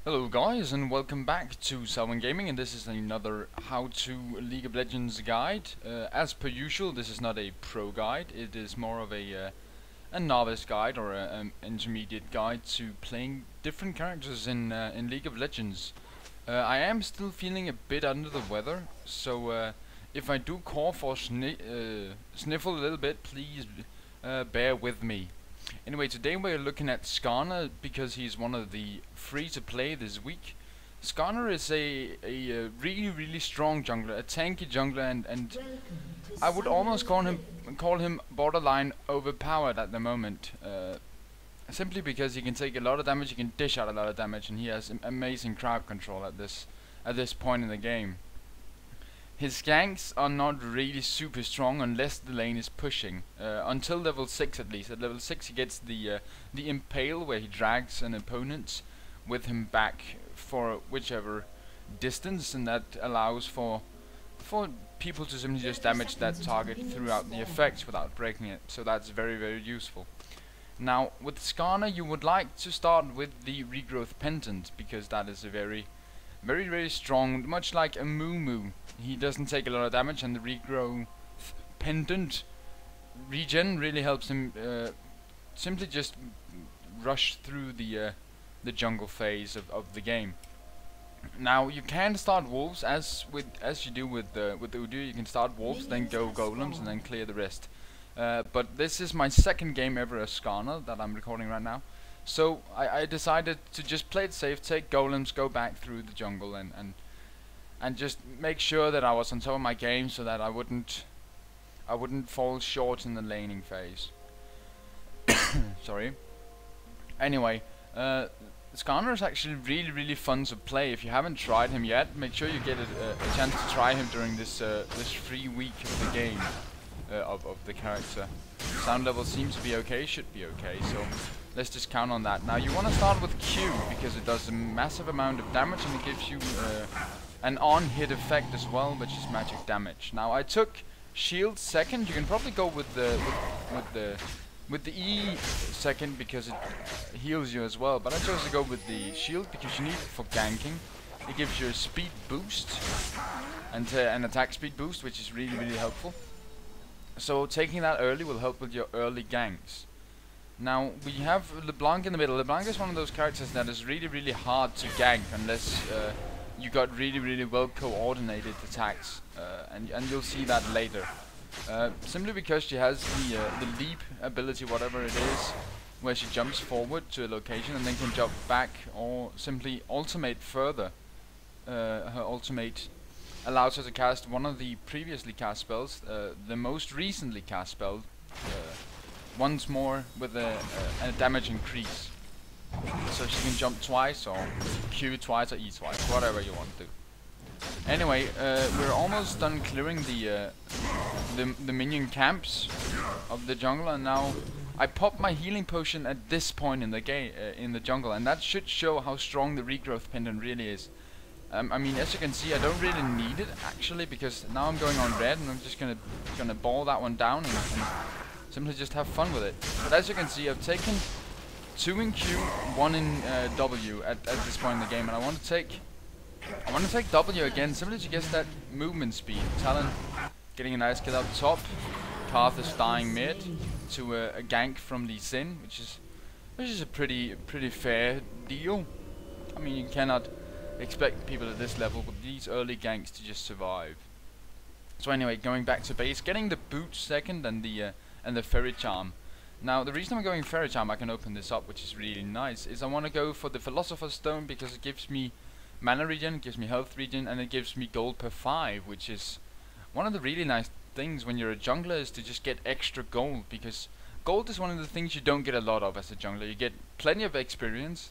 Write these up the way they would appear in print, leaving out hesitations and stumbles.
Hello guys and welcome back to Salwyn Gaming, and this is another how to League of Legends guide. As per usual, this is not a pro guide, it is more of a novice guide or an intermediate guide to playing different characters in League of Legends. I am still feeling a bit under the weather, so if I do cough or sniffle a little bit, please bear with me. Anyway, today we're looking at Skarner because he's one of the free to play this week. Skarner is a really strong jungler, a tanky jungler, and I would almost call him borderline overpowered at the moment. Simply because he can take a lot of damage, he can dish out a lot of damage, and he has amazing crowd control at this point in the game. His ganks are not really super strong unless the lane is pushing, until level 6 at least. At level 6 he gets the impale, where he drags an opponent with him back for whichever distance, and that allows for people to simply just damage that target throughout the effect without breaking it. So that's very useful. Now with Skarner you would like to start with the regrowth pendant, because that is a very strong, much like a Moo. He doesn't take a lot of damage, and the regrowth pendant regen really helps him simply just rush through the jungle phase of the game. Now you can start wolves as you do with the Udyr. You can start wolves, then go golems, and then clear the rest. But this is my second game ever as Skarner that I'm recording right now. So I decided to just play it safe, take golems, go back through the jungle, and just make sure that I was on top of my game, so that I wouldn't fall short in the laning phase. Sorry. Anyway, Skarner is actually really fun to play. If you haven't tried him yet, make sure you get a chance to try him during this free week of the game of the character. Sound level seems to be okay, should be okay, so let's just count on that. Now you want to start with Q because it does a massive amount of damage, and it gives you an on-hit effect as well, which is magic damage. Now I took shield second. You can probably go with the E second because it heals you as well, but I chose to go with the shield because you need it for ganking. It gives you a speed boost and an attack speed boost, which is really helpful. So taking that early will help with your early ganks. Now we have LeBlanc in the middle. LeBlanc is one of those characters that is really hard to gank unless you got really well coordinated attacks, and you'll see that later. Simply because she has the leap ability, whatever it is, where she jumps forward to a location and then can jump back or simply ultimate further. Her ultimate allows her to cast one of the previously cast spells, the most recently cast spell, once more with a damage increase. So she can jump twice, or Q twice, or E twice, whatever you want to do. Anyway, we're almost done clearing the minion camps of the jungle, and now I pop my healing potion at this point in the game, in the jungle, and that should show how strong the regrowth pendant really is. I mean, as you can see, I don't really need it actually, because now I'm going on red, and I'm just gonna ball that one down and simply just have fun with it. But as you can see, I've taken 2 in Q, 1 in W at this point in the game, and I want to take W again, simply to get that movement speed. Talon getting a nice kill up top. Karth is dying mid to a gank from Lee Sin, which is a pretty fair deal. I mean, you cannot expect people at this level with these early ganks to just survive. So anyway, going back to base, getting the boot second and the fairy charm. Now the reason I'm going fairy charm, I can open this up, which is really nice, is I want to go for the philosopher's stone because it gives me mana regen, it gives me health regen, and it gives me gold per 5, which is one of the really nice things when you're a jungler, is to just get extra gold, because gold is one of the things you don't get a lot of as a jungler. You get plenty of experience,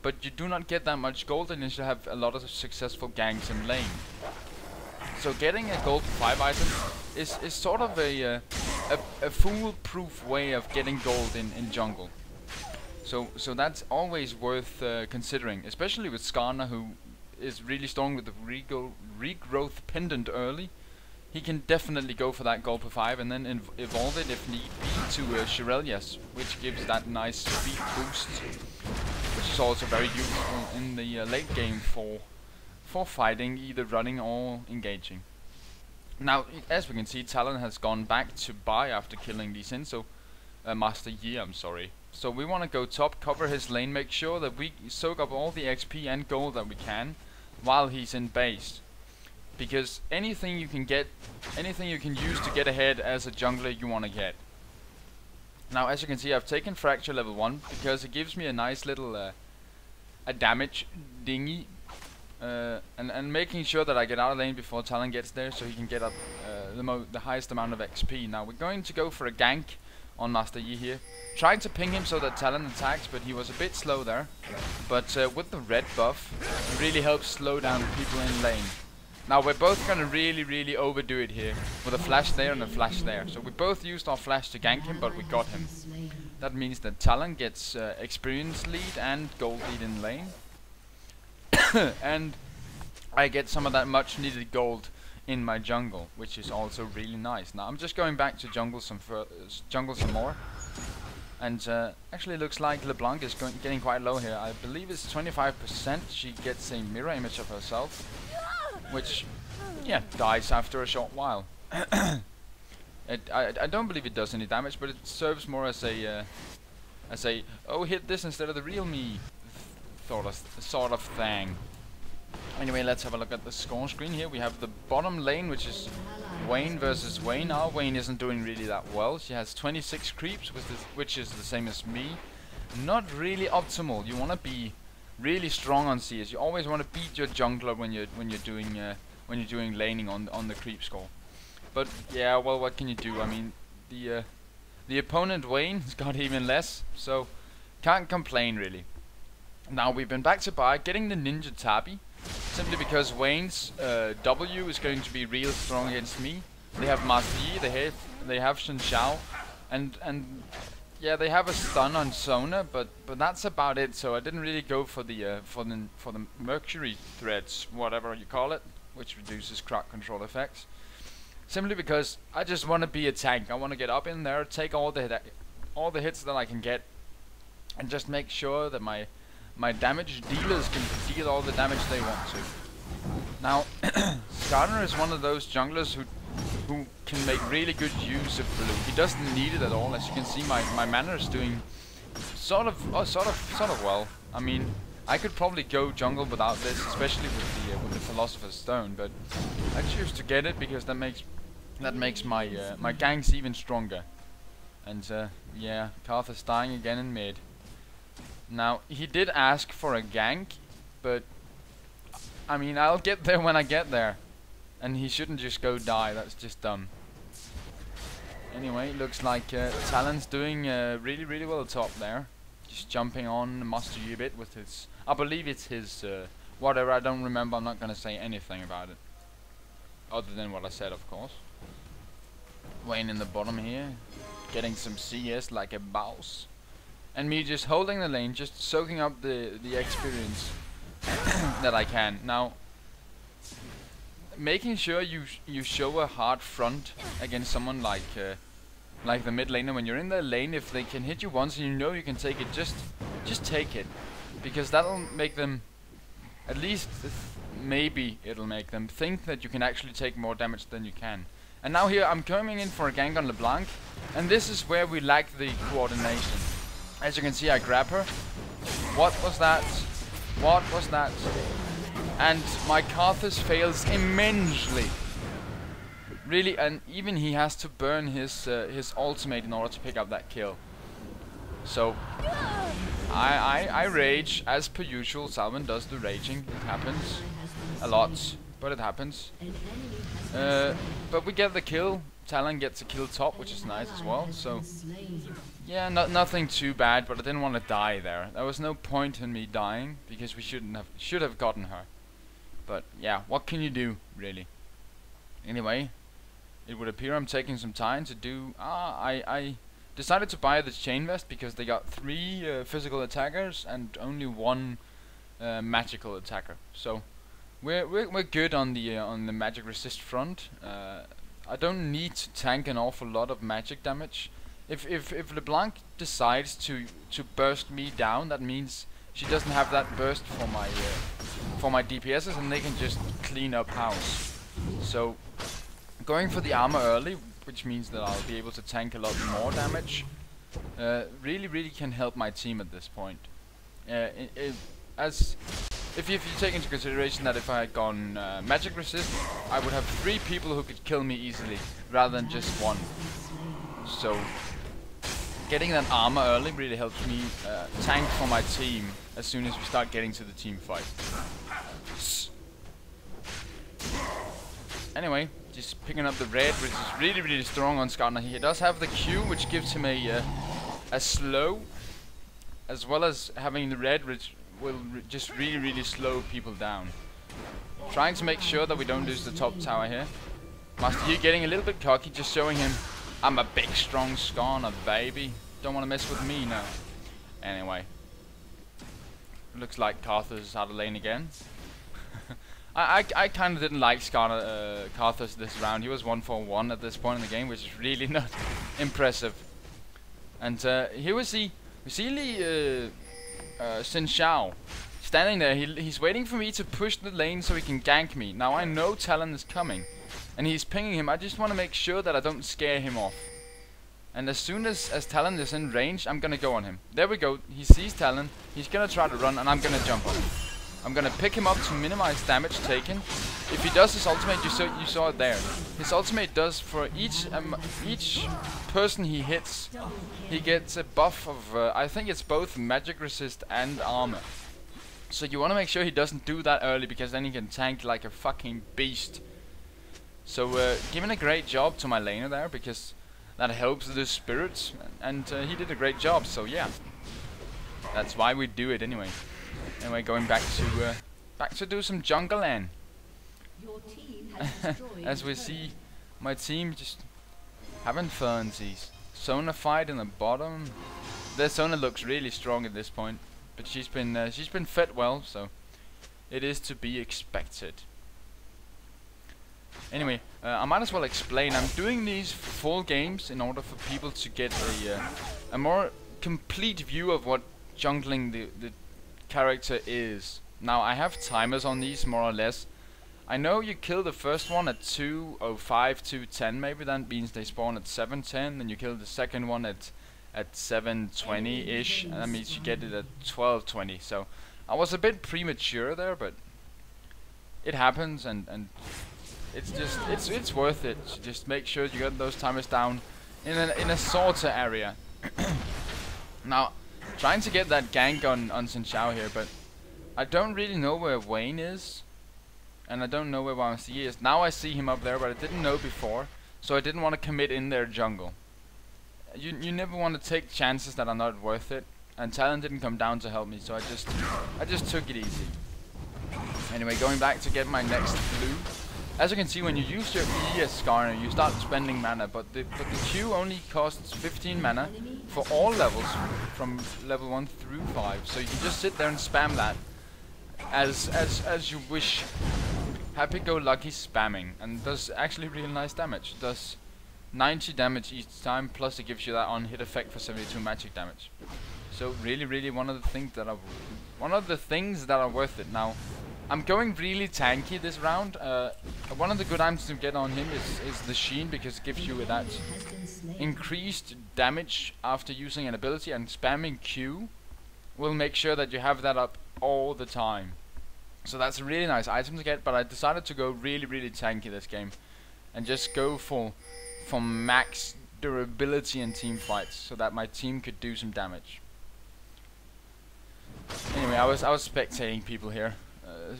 but you do not get that much gold unless you have a lot of successful ganks in lane. So getting a gold 5 item is sort of a foolproof way of getting gold in jungle. So that's always worth considering, especially with Skarner, who is really strong with the regrowth pendant early. He can definitely go for that gold per 5 and then evolve it if need be to Shirelias, which gives that nice speed boost, which is is also very useful in the late game for fighting, either running or engaging. Now, as we can see, Talon has gone back to buy after killing Lee Sin, so Master Yi, I'm sorry. So we want to go top, cover his lane, make sure that we soak up all the XP and gold that we can while he's in base. Because anything you can get, anything you can use to get ahead as a jungler, you want to get. Now, as you can see, I've taken Fracture level 1 because it gives me a nice little a damage dingy. And making sure that I get out of lane before Talon gets there, so he can get up the highest amount of XP. Now we're going to go for a gank on Master Yi here, trying to ping him so that Talon attacks, but he was a bit slow there. But with the red buff, it really helps slow down people in lane. Now we're both gonna really overdo it here, with a flash there and a flash there. So we both used our flash to gank him, but we got him. That means that Talon gets experience lead and gold lead in lane. And I get some of that much needed gold in my jungle, which is also really nice. Now I'm just going back to jungle some more, and actually looks like LeBlanc is getting quite low here. I believe it's 25%. She gets a mirror image of herself, which dies after a short while. I don't believe it does any damage, but it serves more as a oh, hit this instead of the real me sort of thing. Anyway, let's have a look at the score screen here. We have the bottom lane, which is Wayne versus Wayne. Our Wayne isn't doing really that well. She has 26 creeps, which is the same as me. Not really optimal. You want to be really strong on CS. You always want to beat your jungler when you're doing laning on the creep score. But yeah, well, what can you do? I mean, the opponent Wayne's got even less, so can't complain really. Now we've been back to buy, getting the Ninja Tabi, simply because Wayne's W is going to be real strong against me. They have Master Yi, they have Shen Xiao, and yeah, they have a stun on Sona, but that's about it. So I didn't really go for the Mercury threads, whatever you call it, which reduces crowd control effects. Simply because I just want to be a tank. I want to get up in there, take all the hits that I can get, and just make sure that my damage dealers can deal all the damage they want to. Now, Skarner is one of those junglers who can make really good use of blue. He doesn't need it at all. As you can see, my mana is doing sort of well. I mean, I could probably go jungle without this, especially with the Philosopher's Stone, but I choose to get it because that makes my my ganks even stronger. And yeah, Karth is dying again in mid. Now, he did ask for a gank, but I mean, I'll get there when I get there. And he shouldn't just go die, that's just dumb. Anyway, looks like Talon's doing really well top there. Just jumping on Master Yi a bit with his... I believe it's his... whatever, I don't remember, I'm not gonna say anything about it. Other than what I said, of course. Wayne in the bottom here, getting some CS like a boss. And me just holding the lane, just soaking up the experience that I can. Now, making sure you show a hard front against someone like the mid laner. When you're in their lane, if they can hit you once and you know you can take it, just take it, because that'll make them, at least maybe it'll make them think that you can actually take more damage than you can. And now here I'm coming in for a gank on LeBlanc, and this is where we lack the coordination. As you can see, I grab her. What was that? What was that? And my Karthus fails immensely. Really, and even he has to burn his ultimate in order to pick up that kill. So I rage as per usual. Salwyn does the raging. It happens a lot, but it happens. But we get the kill. Talon gets a kill top, which is nice as well. So yeah, nothing too bad, but I didn't want to die there. There was no point in me dying because we should have gotten her. But yeah, what can you do really? Anyway, it would appear I'm taking some time to do. I decided to buy the chain vest because they got 3 physical attackers and only 1 magical attacker. So we're good on the magic resist front. I don't need to tank an awful lot of magic damage. If LeBlanc decides to burst me down, that means she doesn't have that burst for my DPSs, and they can just clean up house. So going for the armor early, which means that I'll be able to tank a lot more damage, really can help my team at this point. If you take into consideration that if I had gone magic resist, I would have 3 people who could kill me easily, rather than just 1. So getting that armor early really helps me tank for my team as soon as we start getting to the team fight. Anyway, just picking up the red, which is really strong on Skarner. He does have the Q, which gives him a slow, as well as having the red, which will just really slow people down. Trying to make sure that we don't lose the top tower here. Master Yi getting a little bit cocky, just showing him I'm a big strong Skarner, baby. Don't want to mess with me now. Anyway, looks like Karthus is out of lane again. I kind of didn't like Karthus this round. He was 1-for-1 at this point in the game, which is really not impressive. And here we see Xin Xiao standing there. He's waiting for me to push the lane so he can gank me. Now I know Talon is coming, and he's pinging him. I just want to make sure that I don't scare him off. And as soon as Talon is in range, I'm gonna go on him. There we go. He sees Talon. He's gonna try to run, and I'm gonna jump on him. I'm gonna pick him up to minimize damage taken. If he does his ultimate, you saw it there. His ultimate does for each person he hits, he gets a buff of I think it's both magic resist and armor. So you want to make sure he doesn't do that early, because then he can tank like a fucking beast. So giving a great job to my laner there, because that helps the spirits, and he did a great job. So yeah, that's why we do it anyway. Anyway, going back to do some jungle lane. As we see my team just having funsies. Sona fight in the bottom. The Sona looks really strong at this point, but she's been fed well, so it is to be expected. Anyway, I might as well explain. I'm doing these full games in order for people to get a more complete view of what jungling the character is. Now I have timers on these, more or less. I know you kill the first one at 2:05, 2:10 maybe. That means they spawn at 7:10. Then you kill the second one at 7:20-ish, and that means you get it at 12:20. So I was a bit premature there, but it happens, and it's worth it. So just make sure you get those timers down in a sorter area. Now, trying to get that gank on Xin Xiao here, but I don't really know where Wayne is, and I don't know where Wangxi is. Now I see him up there, but I didn't know before, so I didn't want to commit in their jungle. You never want to take chances that are not worth it, and Talon didn't come down to help me, so I just took it easy. Anyway, going back to get my next blue. As you can see, when you use your E as Skarner, you start spending mana, but the Q only costs 15 mana for all levels, from level 1 through 5. So you can just sit there and spam that as you wish. Happy-go-lucky spamming, and does actually really nice damage. It does 90 damage each time, plus it gives you that on-hit effect for 72 magic damage. So really one of the things that are worth it. Now, I'm going really tanky this round. One of the good items to get on him is the Sheen, because it gives you that increased damage after using an ability, and spamming Q will make sure that you have that up all the time. So that's a really nice item to get, but I decided to go really tanky this game and just go for max durability in team fights, so that my team could do some damage. Anyway, I was spectating people here.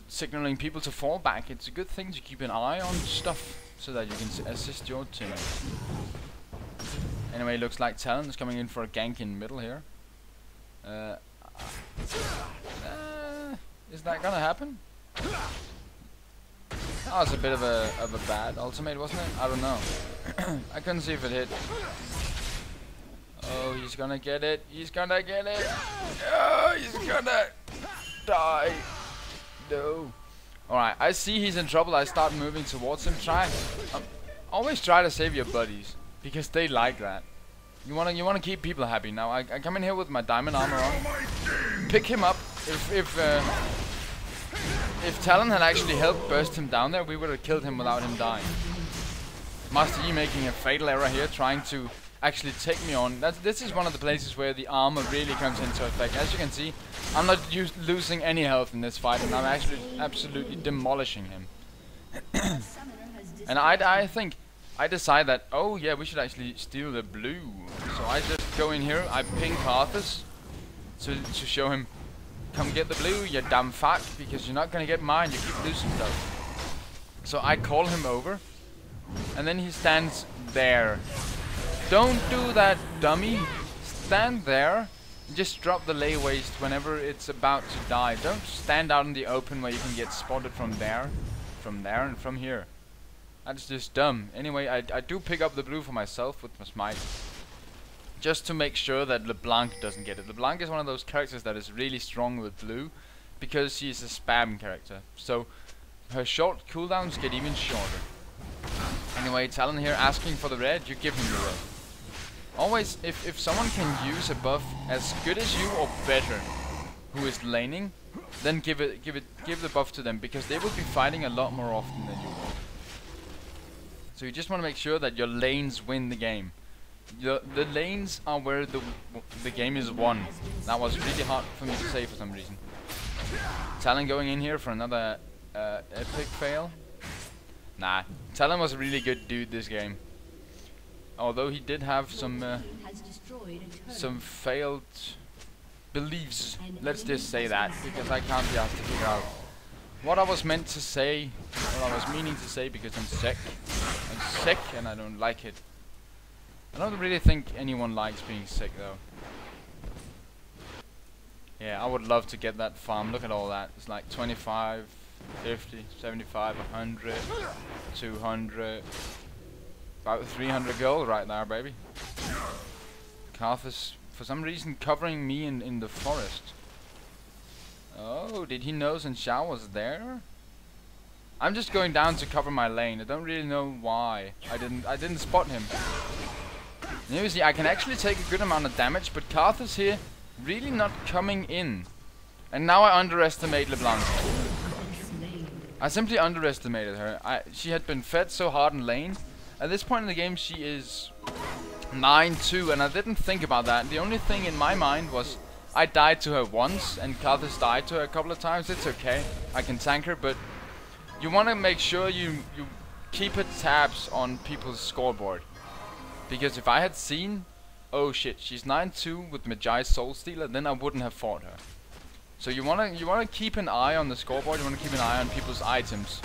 Signaling people to fall back. It's a good thing to keep an eye on stuff so that you can assist your team. Anyway, looks like Talon is coming in for a gank in middle here. Is that gonna happen? Oh, it's a bit of a bad ultimate, wasn't it? I don't know. I couldn't see if it hit. Oh, he's gonna get it. He's gonna get it. Oh, he's gonna die. No. Alright, I see he's in trouble. I start moving towards him. Always try to save your buddies, because they like that. You wanna keep people happy. Now I come in here with my diamond armor on, pick him up, If Talon had actually helped burst him down there, we would have killed him without him dying. Master Yi making a fatal error here, trying to actually take me on. This is one of the places where the armor really comes into effect. As you can see, I'm not losing any health in this fight, and I'm actually absolutely demolishing him. And I think I decide that, oh yeah, we should actually steal the blue. So I just go in here, I ping Karthus to show him, come get the blue, you damn fuck, because you're not gonna get mine, you keep losing stuff. So I call him over, and then he stands there. Don't do that, dummy. Stand there, and just drop the lay waste whenever it's about to die. Don't stand out in the open where you can get spotted from there, and from here. That's just dumb. Anyway, I do pick up the blue for myself with my smite, just to make sure that LeBlanc doesn't get it. LeBlanc is one of those characters that is really strong with blue, because she's a spam character. So her short cooldowns get even shorter. Anyway, Talon here asking for the red, you give him the red. Always, if someone can use a buff as good as you or better, who is laning, then give the buff to them, because they will be fighting a lot more often than you will. So you just want to make sure that your lanes win the game. The lanes are where the game is won. That was really hard for me to say for some reason. Talon going in here for another epic fail. Nah, Talon was a really good dude this game. Although he did have some failed beliefs. Let's just say that, because I can't be asked to figure out what I was meant to say, what I was meaning to say, because I'm sick. I'm sick and I don't like it. I don't really think anyone likes being sick though. Yeah, I would love to get that farm. Look at all that. It's like 25, 50, 75, 100, 200, about 300 gold right there, baby. Karthus, for some reason, covering me in the forest. Oh, did he know Xin Xiao was there? I'm just going down to cover my lane. I don't really know why. I didn't spot him. And you see, I can actually take a good amount of damage, but Karthus here really not coming in. And now I underestimate LeBlanc. I simply underestimated her. She had been fed so hard in lane. At this point in the game, she is 9-2, and I didn't think about that. The only thing in my mind was I died to her once, and Karthus died to her a couple of times. It's okay, I can tank her, but you want to make sure you keep tabs on people's scoreboard. Because if I had seen, oh shit, she's 9-2 with Magi Soul Stealer, then I wouldn't have fought her. So you wanna keep an eye on the scoreboard. You wanna keep an eye on people's items,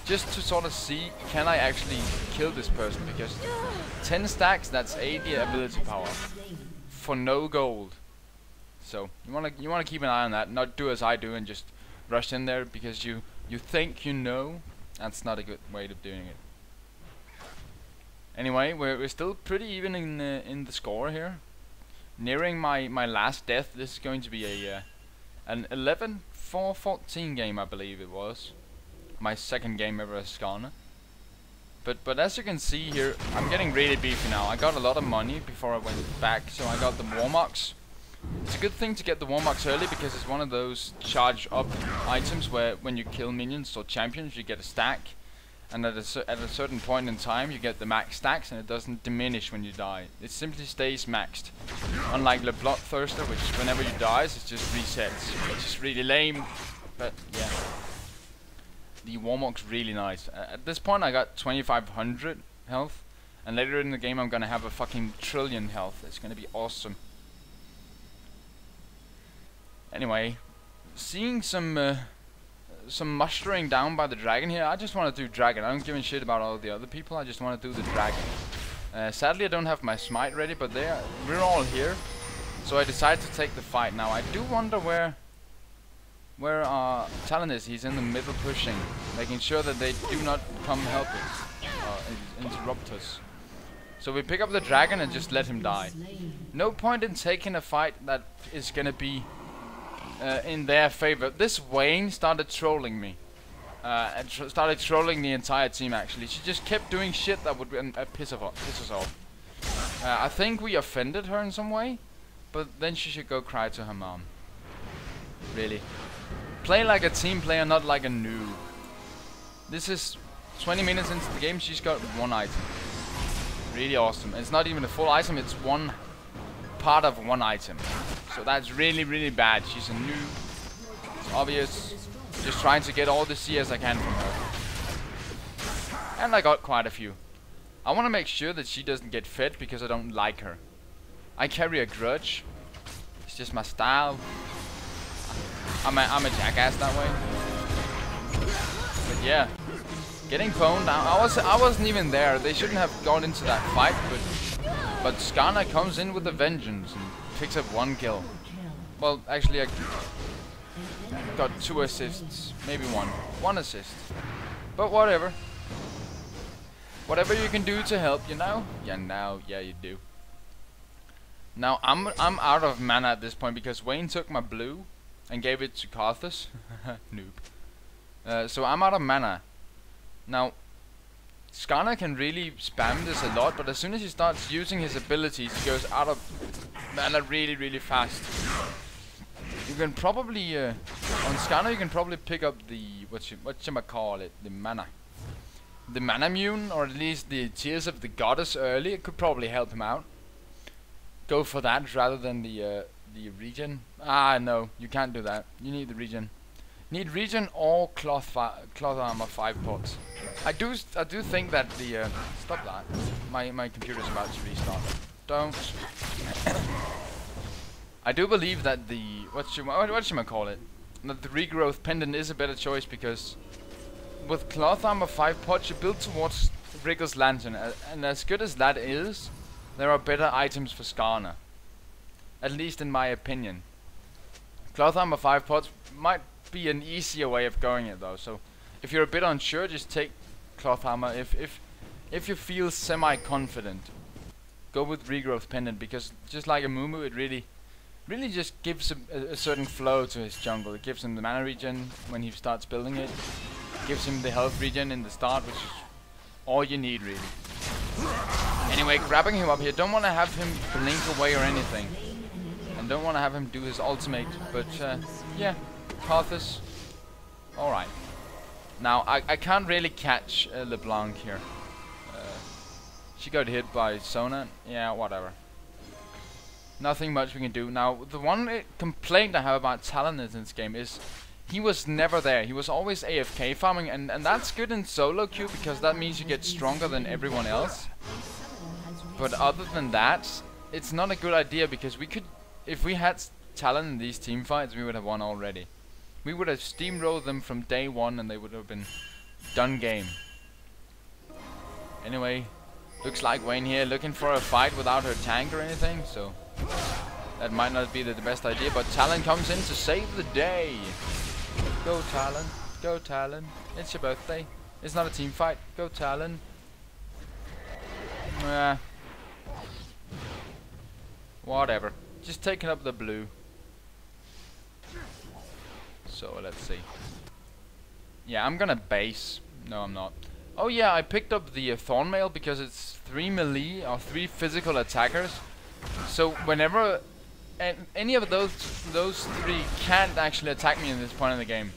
just to sort of see, can I actually kill this person? Because 10 stacks, that's 80 ability power for no gold. So you wanna keep an eye on that. Not do as I do and just rush in there because you think you know. That's not a good way of doing it. Anyway, we're still pretty even in the score here. Nearing my last death. This is going to be an 11-4-14 game, I believe it was. My second game ever as Skarner. But as you can see here, I'm getting really beefy now. I got a lot of money before I went back, so I got the Warmocks. It's a good thing to get the Warmocks early, because it's one of those charge up items where when you kill minions or champions, you get a stack. And at a certain point in time, you get the max stacks, and it doesn't diminish when you die. It simply stays maxed. Unlike the Bloodthirster, which whenever you die, it just resets. Which is really lame, but yeah. The Warmock's really nice. At this point, I got 2500 health, and later in the game, I'm gonna have a fucking trillion health. It's gonna be awesome. Anyway, seeing some mustering down by the dragon here. I just want to do dragon. I don't give a shit about all the other people. I just want to do the dragon. Sadly, I don't have my smite ready, but we're all here. So I decided to take the fight. Now, I do wonder where Talon is. He's in the middle pushing, making sure that they do not come help us, interrupt us. So we pick up the dragon and just let him die. No point in taking a fight that is gonna be in their favor. This Wayne started trolling me. And started trolling the entire team, actually. She just kept doing shit that would piss us off. I think we offended her in some way, but then she should go cry to her mom. Really. Play like a team player, not like a noob. This is 20 minutes into the game, she's got 1 item. Really awesome. It's not even a full item, it's one part of 1 item. So that's really, really bad. She's a noob. It's obvious. Just trying to get all the CS I can from her. And I got quite a few. I want to make sure that she doesn't get fed because I don't like her. I carry a grudge. It's just my style. I'm a jackass that way. But yeah, getting pwned down. I wasn't even there. They shouldn't have gone into that fight. But Skarner comes in with a vengeance and picks up 1 kill. Well, actually, I got 2 assists, maybe 1 assist. But whatever. Whatever you can do to help, you know? Yeah, you do. Now I'm out of mana at this point because Wayne took my blue and gave it to Karthus. Noob. So I'm out of mana. Now Skarner can really spam this a lot, but as soon as he starts using his abilities, he goes out of mana really, really fast. You can probably on Skarner you can probably pick up the whatchamacallit, the mana. The mana immune, or at least the Tears of the Goddess early. It could probably help him out. Go for that rather than the regen. Ah, no, you can't do that. You need the regen. Need regen or cloth armor 5 pots. I do think that the stop that. My computer's about to restart. Don't. I do believe that the whatchamacallit, that the regrowth pendant is a better choice because with cloth armor 5 pots you build towards Rigger's lantern, and as good as that is, there are better items for Skarner. At least in my opinion. Cloth armor 5 pots might be an easier way of going it though, so if you're a bit unsure, just take cloth armor. If you feel semi-confident, go with regrowth pendant, because just like a Mumu, it really just gives a certain flow to his jungle. It gives him the mana regen when he starts building it. Gives him the health regen in the start, which is all you need really. Anyway, grabbing him up here, don't want to have him blink away or anything, and don't want to have him do his ultimate, but yeah, Karthus, alright. Now I can't really catch LeBlanc here. She got hit by Sona, yeah, whatever. Nothing much we can do. Now the one complaint I have about Talon in this game is he was never there. He was always AFK farming, and that's good in solo queue because that means you get stronger than everyone else. But other than that, it's not a good idea because we could, if we had Talon in these team fights, we would have won already. We would have steamrolled them from day 1 and they would have been done game. Anyway, looks like Wayne here looking for a fight without her tank or anything, so that might not be the best idea, but Talon comes in to save the day. Go Talon, go Talon, it's your birthday. It's not a team fight, go Talon. Whatever, just taking up the blue. So let's see. Yeah, I'm gonna base. No, I'm not. Oh yeah, I picked up the Thornmail because it's 3 melee or 3 physical attackers. So whenever any of those 3 can't actually attack me in this point in the game.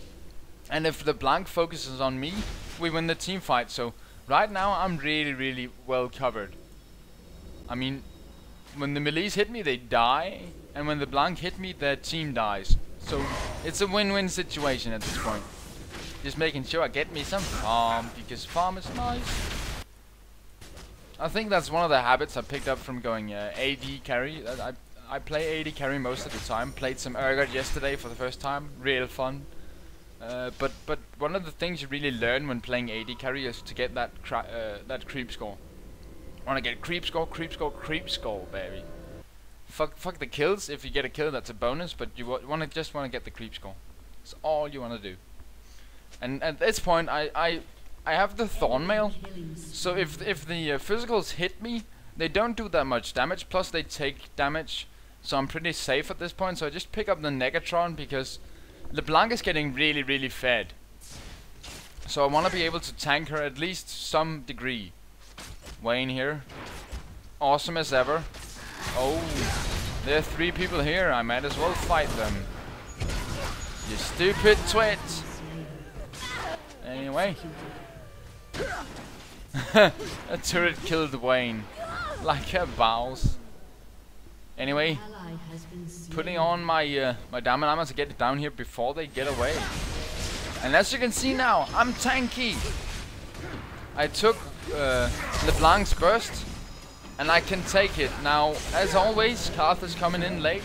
And if the blank focuses on me, we win the team fight. So right now I'm really well covered. I mean, when the melees hit me, they die, and when the blank hit me, their team dies. So it's a win-win situation at this point. Just making sure I get me some farm, because farm is nice. I think that's one of the habits I picked up from going AD carry. I play AD carry most of the time. Played some Urgot yesterday for the first time. Real fun. But one of the things you really learn when playing AD carry is to get that creep score. Want to get creep score, baby. Fuck the kills. If you get a kill, that's a bonus. But you just want to get the creep score. That's all you want to do. And at this point, I have the Thornmail. So if the physicals hit me, they don't do that much damage. Plus they take damage. So I'm pretty safe at this point. So I just pick up the Negatron because LeBlanc is getting really fed. So I want to be able to tank her at least some degree. Wayne here, awesome as ever. Oh, there are 3 people here. I might as well fight them. You stupid twit! Anyway. A turret killed Wayne. Like a boss. Anyway. Putting on my my diamond armor to get it down here before they get away. And as you can see now, I'm tanky. I took LeBlanc's burst. And I can take it. Now, as always, Karth is coming in late.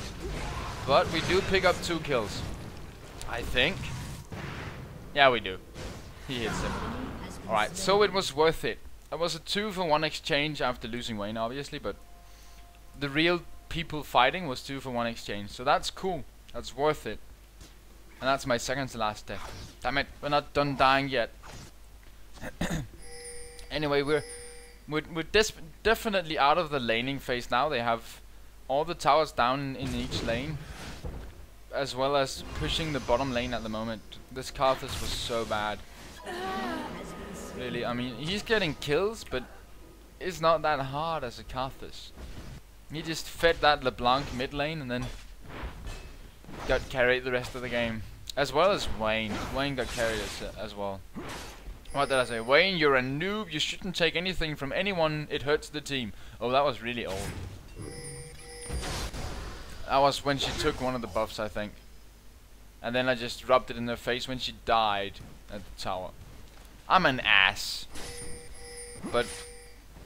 But we do pick up 2 kills. I think. Yeah, we do. He hits him. Alright, so it was worth it. It was a 2-for-1 exchange after losing Wayne, obviously. But the real people fighting was 2-for-1 exchange. So that's cool. That's worth it. And that's my second to last death. Damn it, we're not done dying yet. Anyway, we're definitely out of the laning phase now. They have all the towers down in each lane, as well as pushing the bottom lane at the moment. This Karthus was so bad. Really, I mean, he's getting kills, but it's not that hard as a Karthus. He just fed that LeBlanc mid lane and then got carried the rest of the game. As well as Wayne. Wayne got carried as well. What did I say? Wayne, you're a noob. You shouldn't take anything from anyone. It hurts the team. Oh, that was really old. That was when she took one of the buffs, I think. And then I just rubbed it in her face when she died at the tower. I'm an ass. But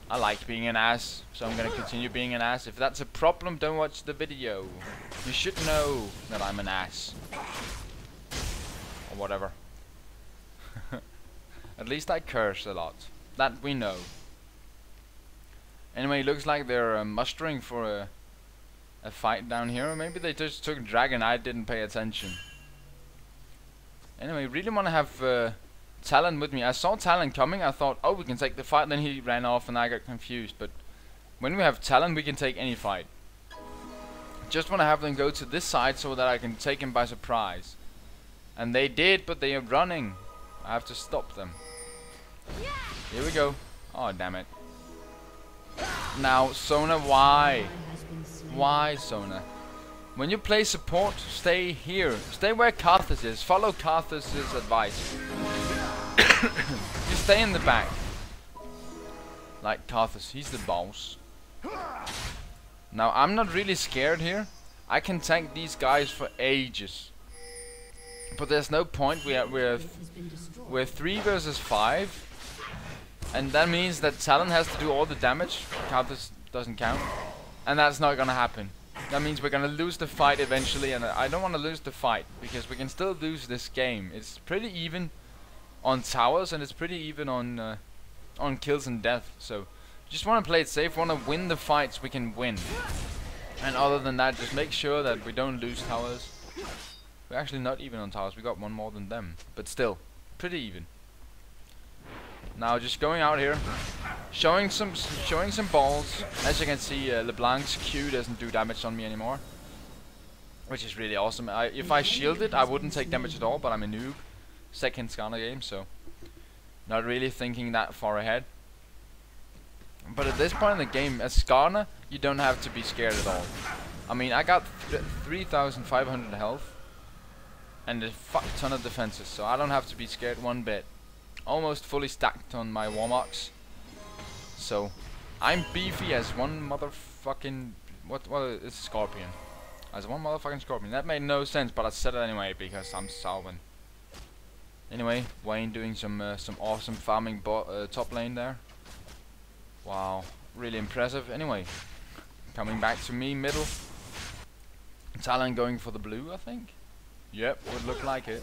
I like being an ass, so I'm gonna continue being an ass. If that's a problem, don't watch the video. You should know that I'm an ass. Or whatever. At least I curse a lot. That we know. Anyway, looks like they're mustering for a fight down here. Or maybe they just took Dragon. I didn't pay attention. Anyway, really want to have Talon with me. I saw Talon coming. I thought, oh, we can take the fight. Then he ran off and I got confused. But when we have Talon, we can take any fight. Just want to have them go to this side so that I can take him by surprise. And they did, but they are running. I have to stop them. Here we go. Oh, damn it. Now, Sona, why? Why, Sona? When you play support, stay here. Stay where Karthus is. Follow Karthus' advice. You stay in the back. Like Karthus, he's the boss. Now, I'm not really scared here. I can tank these guys for ages. But there's no point. We're 3 versus 5. And that means that Talon has to do all the damage. Karthus doesn't count. And that's not gonna happen. That means we're gonna lose the fight eventually. And I don't want to lose the fight. Because we can still lose this game. It's pretty even on towers. And it's pretty even on kills and death. So just want to play it safe. Want to win the fights we can win. And other than that, just make sure that we don't lose towers. We're actually not even on towers. We got one more than them. But still, pretty even. Now just going out here, showing some balls. As you can see, LeBlanc's Q doesn't do damage on me anymore, which is really awesome. If I shielded, I wouldn't take damage at all. But I'm a noob, second Skarner game, so not really thinking that far ahead. But at this point in the game, as Skarner, you don't have to be scared at all. I mean, I got 3,500 health and a fuck ton of defenses, so I don't have to be scared one bit. Almost fully stacked on my Warmox. So I'm beefy as one motherfucking it's a scorpion. As one motherfucking scorpion. That made no sense, but I said it anyway because I'm Salwyn. Anyway, Wayne doing some awesome farming top lane there. Wow, really impressive. Anyway, coming back to me middle. Talon going for the blue, I think. Yep, would look like it.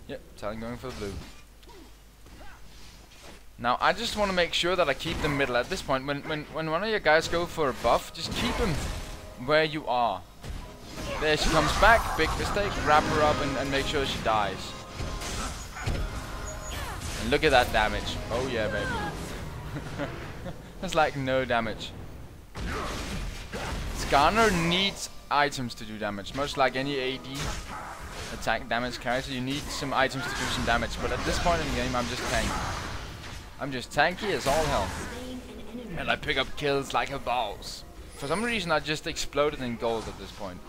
Yep, Talon going for the blue. Now I just want to make sure that I keep them middle at this point. When one of your guys go for a buff, just keep him where you are. There she comes back, big mistake, wrap her up and make sure she dies. And look at that damage. Oh yeah, baby. That's like no damage. Skarner needs items to do damage, much like any AD attack damage character. You need some items to do some damage, but at this point in the game I'm just tanky. I'm just tanky as all hell. And I pick up kills like a boss. For some reason I just exploded in gold at this point.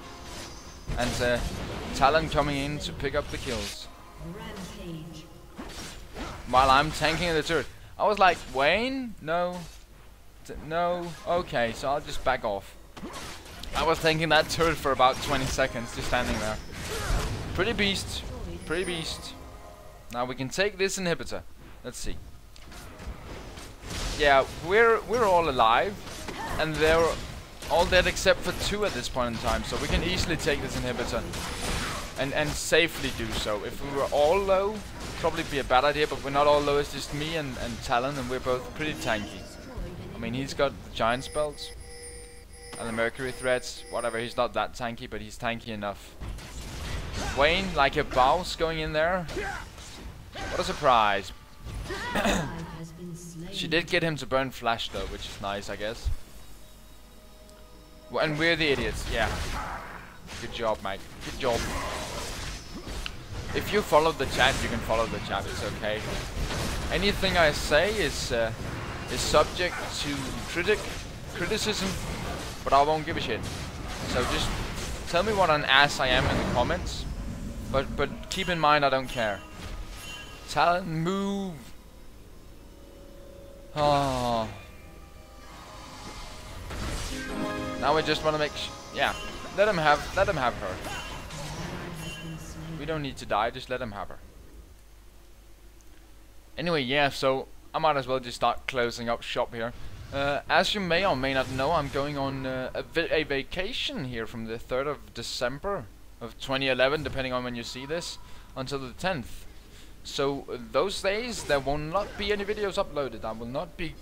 And Talon coming in to pick up the kills. Rampage. While I'm tanking the turret. I was like, Wayne? No. No. Okay, so I'll just back off. I was tanking that turret for about 20 seconds, just standing there. Pretty beast. Pretty beast. Now we can take this inhibitor. Let's see. Yeah, we're all alive. And they're all dead except for 2 at this point in time. So we can easily take this inhibitor. And safely do so. If we were all low, probably be a bad idea, but we're not all low, it's just me and Talon, and we're both pretty tanky. I mean, he's got the giant spells and the Mercury threats, whatever, he's not that tanky, but he's tanky enough. Wayne, like a boss going in there. What a surprise. She did get him to burn flash though, which is nice, I guess. And we're the idiots, yeah. Good job, mate. Good job. If you follow the chat, you can follow the chat. It's okay. Anything I say is subject to criticism, but I won't give a shit. So just tell me what an ass I am in the comments. But keep in mind, I don't care. Talon, move. Oh. Now we just want to make yeah. Let him have her. We don't need to die, just let him have her. Anyway, yeah, so I might as well just start closing up shop here. As you may or may not know, I'm going on a vacation here from the 3rd of December of 2011, depending on when you see this, until the 10th. So those days there will not be any videos uploaded. I will not be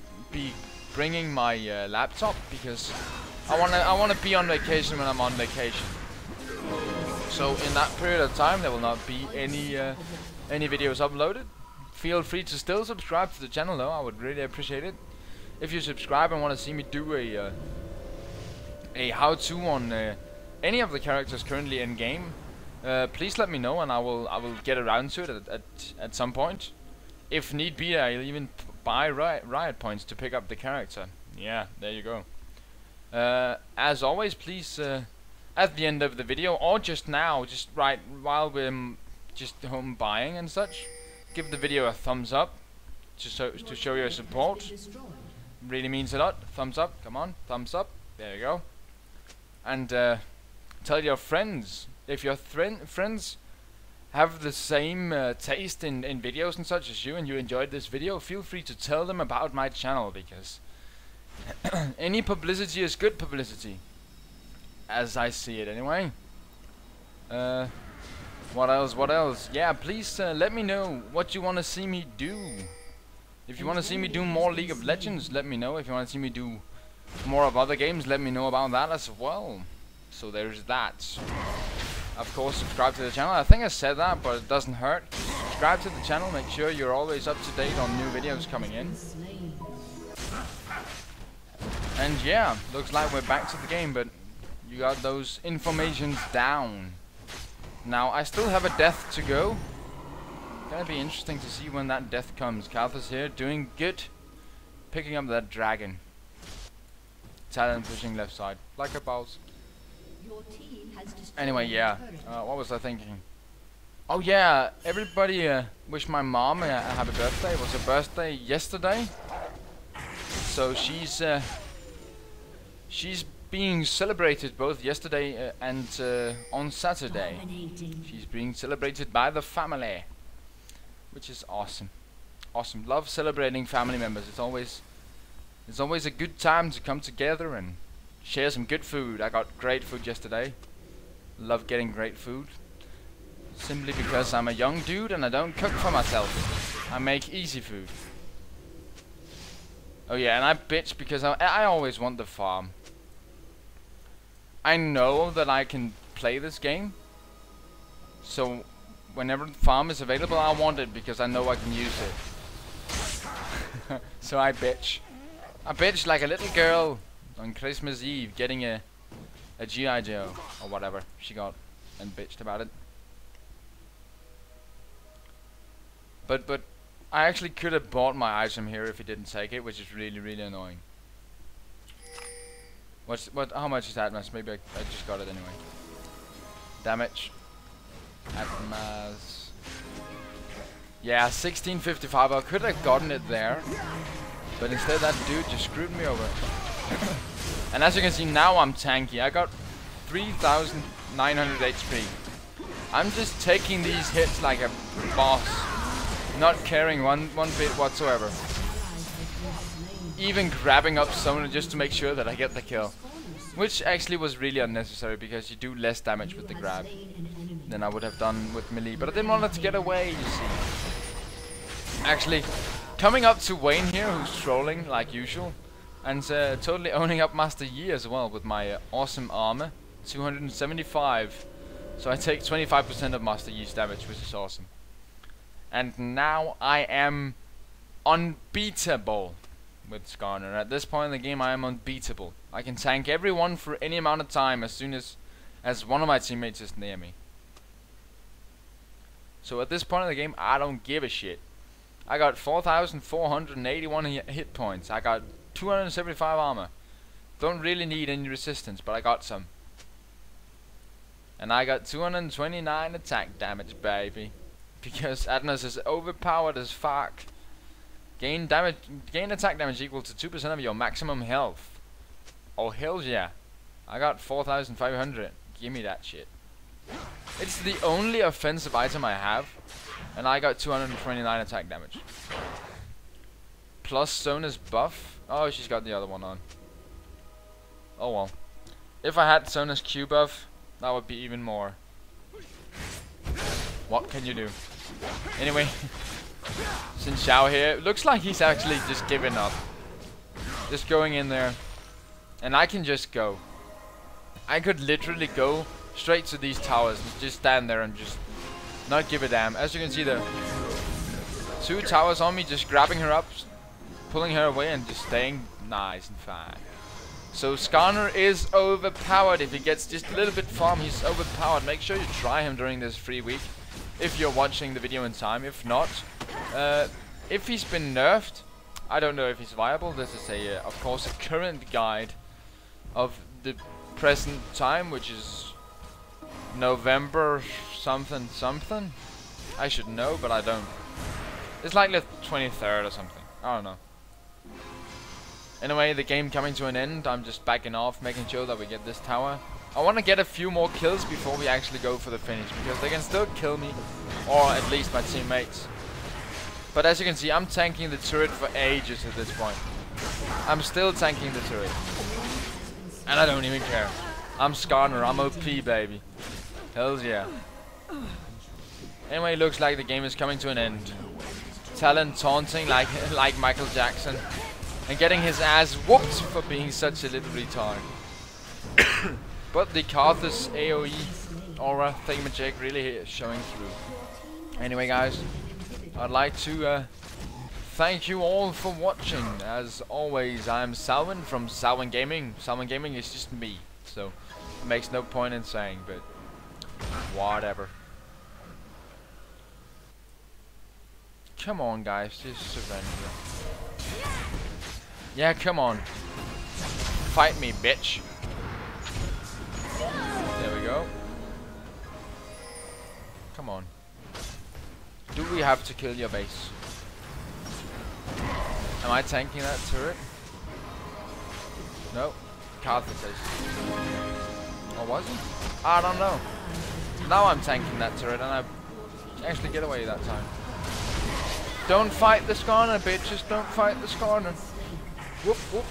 bringing my laptop because I wanna be on vacation when I'm on vacation. So in that period of time there will not be any videos uploaded. Feel free to still subscribe to the channel though, I would really appreciate it. If you subscribe and want to see me do a how-to on any of the characters currently in game, please let me know and I will get around to it at some point. If need be, I'll even buy riot points to pick up the character. Yeah, there you go. As always, please at the end of the video or just now, just right while we're just home buying and such, give the video a thumbs up to show your support. Really means a lot. Thumbs up, come on, thumbs up. There you go. And tell your friends. If your friends have the same taste in videos and such as you, and you enjoyed this video, feel free to tell them about my channel, because any publicity is good publicity, as I see it anyway. What else? Yeah, please let me know what you want to see me do. If you want to see me do more League of Legends, let me know. If you want to see me do more of other games, let me know about that as well. So there's that. Of course, subscribe to the channel. I think I said that, but it doesn't hurt. Subscribe to the channel, make sure you're always up to date on new videos coming in. And yeah, looks like we're back to the game, but you got those informations down. Now, I still have a death to go. Gonna be interesting to see when that death comes. Kalthus here, doing good. Picking up that dragon. Talon pushing left side, like a boss. Anyway, yeah. What was I thinking? Oh yeah, everybody wish my mom a happy birthday. It was her birthday yesterday. So she's being celebrated both yesterday and on Saturday. She's being celebrated by the family, which is awesome. Awesome. Love celebrating family members. It's always a good time to come together and share some good food. I got great food yesterday. Love getting great food. Simply because I'm a young dude and I don't cook for myself. I make easy food. Oh yeah, and I bitch because I always want the farm. I know that I can play this game. So whenever the farm is available, I want it because I know I can use it. So I bitch. I bitch like a little girl on Christmas Eve getting a G.I. Joe or whatever she got and bitched about it. But I actually could have bought my item here if he didn't take it, which is really annoying. How much is that? Maybe I just got it anyway. damage. At mass. Yeah, 1655. I could have gotten it there, but instead that dude just screwed me over. And as you can see, now I'm tanky. I got 3,900 HP. I'm just taking these hits like a boss, not caring one bit whatsoever. Even grabbing up someone just to make sure that I get the kill. Which actually was really unnecessary, because you do less damage with the grab than I would have done with melee. But I didn't want it to get away, you see. Actually, coming up to Wayne here, who's trolling like usual. And totally owning up Master Yi as well with my awesome armor. 275. So I take 25% of Master Yi's damage, which is awesome. And now I am unbeatable with Skarner. At this point in the game I am unbeatable. I can tank everyone for any amount of time as soon as one of my teammates is near me. So at this point in the game I don't give a shit. I got 4,481 hit points. I got 275 armor. Don't really need any resistance, but I got some. And I got 229 attack damage, baby. Because Adnos is overpowered as fuck. Gain attack damage equal to 2% of your maximum health. Oh hell yeah. I got 4,500. Give me that shit. It's the only offensive item I have. And I got 229 attack damage. Plus Sona's buff. Oh, she's got the other one on. Oh well. If I had Sona's Q buff, that would be even more. What can you do? Anyway, Xin Xiao here. Looks like he's actually just giving up. Just going in there. And I can just go. I could literally go straight to these towers and just stand there and just not give a damn. As you can see, the 2 towers on me, just grabbing her up, pulling her away and just staying nice and fine. So Skarner is overpowered. If he gets just a little bit farm, he's overpowered. Make sure you try him during this free week if you're watching the video in time. If not, if he's been nerfed, I don't know if he's viable. This is a, of course, a current guide of the present time, which is November something something. I should know, but I don't. It's like the 23rd or something. I don't know. Anyway, the game coming to an end. I'm just backing off, making sure that we get this tower. I want to get a few more kills before we actually go for the finish, because they can still kill me, or at least my teammates. But as you can see, I'm tanking the turret for ages at this point. I'm still tanking the turret. And I don't even care. I'm Skarner, I'm OP, baby. Hells yeah. Anyway, looks like the game is coming to an end. Talon taunting like Michael Jackson. And getting his ass whooped for being such a little retard. But the Karthus AoE aura thingamajig really is showing through. Anyway guys, I'd like to thank you all for watching. As always, I'm Salwyn from Salwyn Gaming. Salwyn Gaming is just me, so it makes no point in saying, but whatever. Come on guys, just surrender. Yeah, come on. Fight me, bitch. There we go. Come on. Do we have to kill your base? Am I tanking that turret? No. Karthus is. Or was he? I don't know. Now I'm tanking that turret and I actually get away that time. Don't fight the Skarner, bitches. Don't fight the Skarner. Whoop, whoop.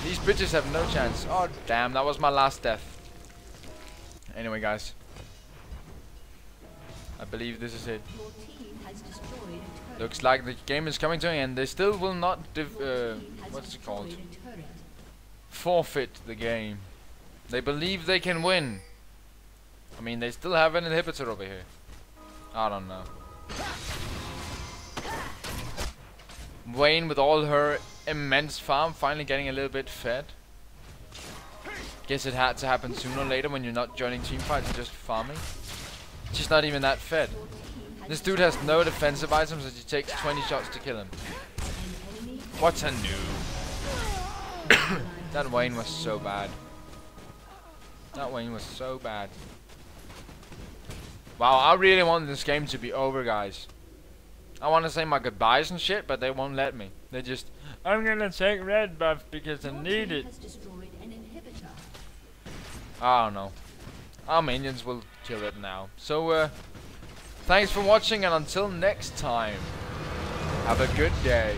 These bitches have no chance. Oh, damn. That was my last death. Anyway, guys. I believe this is it. Looks like the game is coming to an end. They still will not what's it called? Forfeit the game. They believe they can win. I mean, they still have an inhibitor over here. I don't know. Wayne with all her immense farm finally getting a little bit fed. Guess it had to happen sooner or later when you're not joining teamfights and just farming. She's not even that fed. This dude has no defensive items and it takes 20 shots to kill him. What a noob. That Wayne was so bad. That win was so bad. Wow, I really wanted this game to be over, guys. I want to say my goodbyes and shit, but they won't let me. They just, I'm gonna take red buff because I need it. I don't know. Our minions will kill it now. So, thanks for watching, and until next time, have a good day.